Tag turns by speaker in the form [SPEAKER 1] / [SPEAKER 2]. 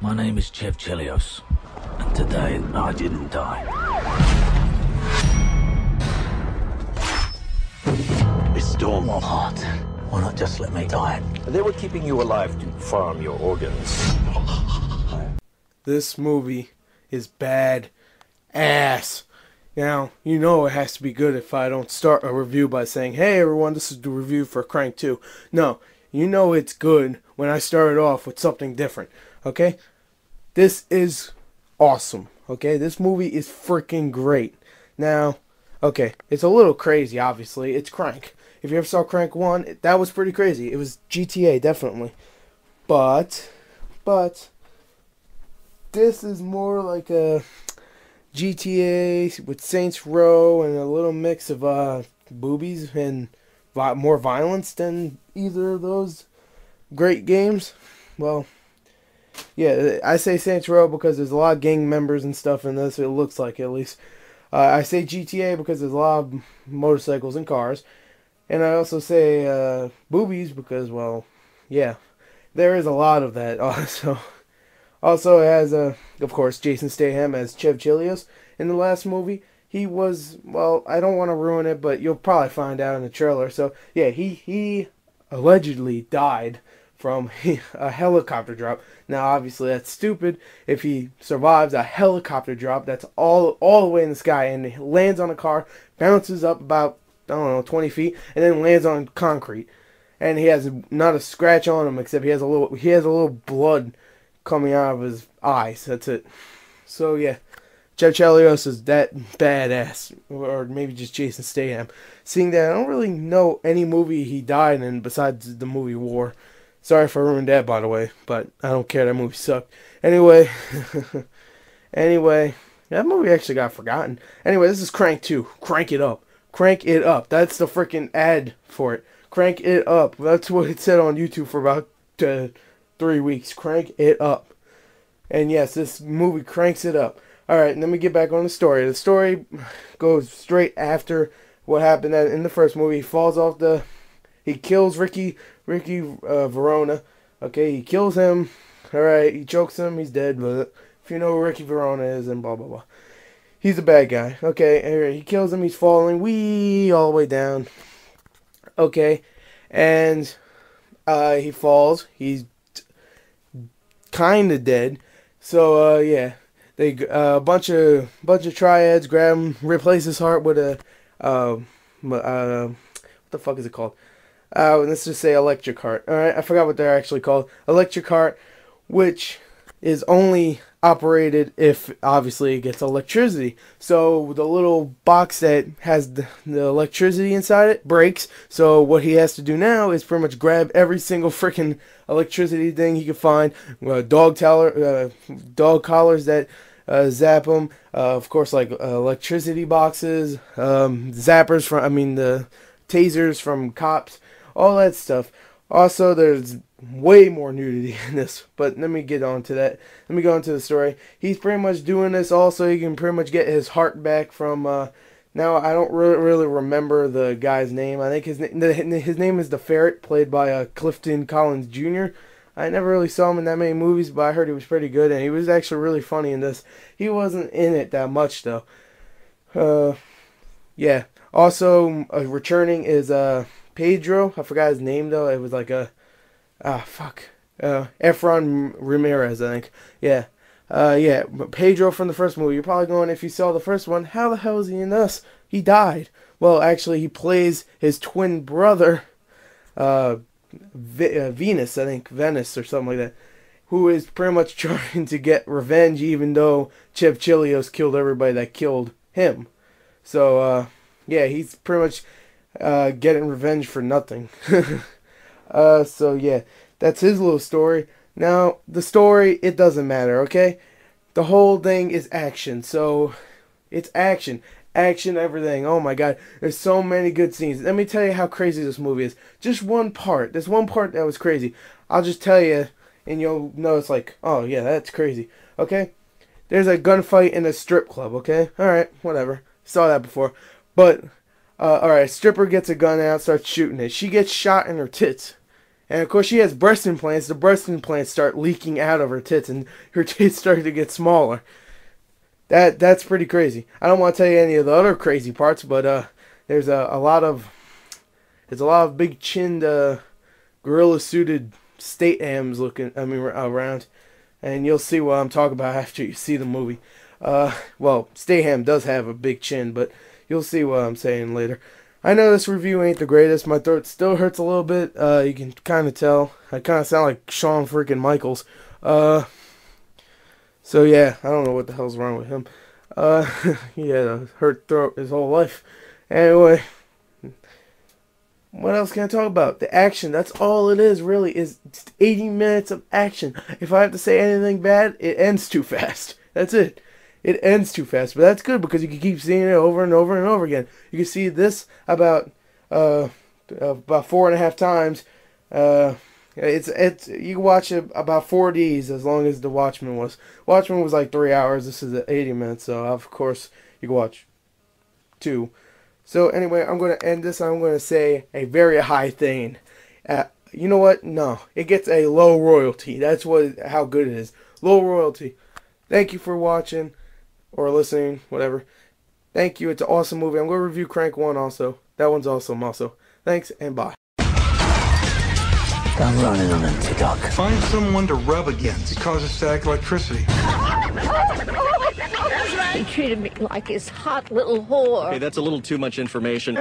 [SPEAKER 1] My name is Chev Chelios, and today I didn't die.
[SPEAKER 2] Miss Storm.
[SPEAKER 1] What? Why not just let me die?
[SPEAKER 2] They were keeping you alive to farm your organs.
[SPEAKER 3] This movie is bad ass. Now, you know it has to be good if I don't start a review by saying, hey everyone, this is the review for Crank 2. No, you know it's good when I started off with something different, okay? This is awesome, okay? This movie is freaking great. Now, okay, it's a little crazy, obviously. It's Crank. If you ever saw Crank 1, that was pretty crazy. It was GTA, definitely. But, this is more like a GTA with Saints Row and a little mix of boobies and more violence than either of those great games. Well, yeah, I say Saints Row because there's a lot of gang members and stuff in this. It looks like, at least. I say GTA because there's a lot of motorcycles and cars. And I also say boobies because, well, yeah, there is a lot of that also. Also, it has, of course, Jason Statham as Chev Chelios in the last movie. He was, well, I don't want to ruin it, but you'll probably find out in the trailer. So, yeah, he allegedly died from a helicopter drop. Now, obviously, that's stupid. If he survives a helicopter drop, that's all the way in the sky, and he lands on a car, bounces up about, I don't know, 20 feet, and then lands on concrete. And he has not a scratch on him, except he has a little blood coming out of his eyes. That's it. So yeah, Chev Chelios is that badass, or maybe just Jason Statham. Seeing that, I don't really know any movie he died in besides the movie War. Sorry if I ruined that, by the way, but I don't care. That movie sucked. Anyway, that movie actually got forgotten. Anyway, this is Crank 2. Crank it up. Crank it up. That's the freaking ad for it. Crank it up. That's what it said on YouTube for about 3 weeks. Crank it up. And yes, this movie cranks it up. Alright, let me get back on the story. The story goes straight after what happened in the first movie. He kills Ricky Verona. Okay, he kills him. Alright, he chokes him. He's dead. But if you know who Ricky Verona is, and blah, blah, blah. He's a bad guy. Okay, anyway, he kills him. He's falling all the way down. Okay, and he falls. He's kind of dead. So yeah, they a bunch of triads grab him, replace his heart with a what the fuck is it called? Let's just say electric heart. All right, I forgot what they're actually called. Electric heart, which is only operated if obviously it gets electricity. So the little box that has the electricity inside it breaks. So what he has to do now is pretty much grab every single freaking electricity thing he can find. Dog collars that zap him. Of course, like electricity boxes, zappers the tasers from cops, all that stuff. Also, there's way more nudity in this, but let me get on to that. Let me go into the story. He's pretty much doing this also. He can pretty much get his heart back from, now I don't really remember the guy's name. I think his name is the Ferret, played by Clifton Collins Jr. I never really saw him in that many movies, but I heard he was pretty good, and he was actually really funny in this. He wasn't in it that much, though. Yeah. Also, returning is, Pedro. I forgot his name, though. It was like Efron Ramirez, I think. Yeah. Yeah, Pedro from the first movie. You're probably going, if you saw the first one, how the hell is he in this? He died. Well, actually, he plays his twin brother, Venus, I think. Venice or something like that. Who is pretty much trying to get revenge, even though Chev Chelios killed everybody that killed him. So, yeah, he's pretty much getting revenge for nothing. So yeah, that's his little story. Now, the story, it doesn't matter, okay? The whole thing is action, so it's action. Action, everything. Oh my god, there's so many good scenes. Let me tell you how crazy this movie is. Just one part. There's one part that was crazy. I'll just tell you, and you'll know it's like, oh yeah, that's crazy. Okay? There's a gunfight in a strip club, okay? Alright, whatever. Saw that before. But, alright, stripper gets a gun out, starts shooting it. She gets shot in her tits. And of course, she has breast implants. The breast implants start leaking out of her tits, and her tits start to get smaller. That's pretty crazy. I don't want to tell you any of the other crazy parts, but there's a lot of big chinned gorilla suited Statehams around, and you'll see what I'm talking about after you see the movie. Well, Statham does have a big chin, but you'll see what I'm saying later. I know this review ain't the greatest. My throat still hurts a little bit. You can kind of tell. I kind of sound like Shawn freaking Michaels. So yeah, I don't know what the hell's wrong with him. He had a hurt throat his whole life. Anyway, what else can I talk about? The action. That's all it is, really, is 80 minutes of action. If I have to say anything bad, it ends too fast. That's it. It ends too fast. But that's good because you can keep seeing it over and over and over again. You can see this about 4.5 times. You can watch it about 4 Ds as long as The Watchmen was. Watchmen was like 3 hours. This is 80 minutes, so of course you can watch 2. So anyway, I'm going to end this. I'm going to say a very high thing. You know what? No, it gets a low royalty. That's how good it is. Low royalty. Thank you for watching or listening, whatever. Thank you. It's an awesome movie. I'm going to review Crank 1 also. That one's awesome also. Thanks and bye.
[SPEAKER 1] I'm running on empty, Doc.
[SPEAKER 4] Find someone to rub against. It causes static electricity.
[SPEAKER 5] He treated me like his hot little whore.
[SPEAKER 6] Okay, that's a little too much information.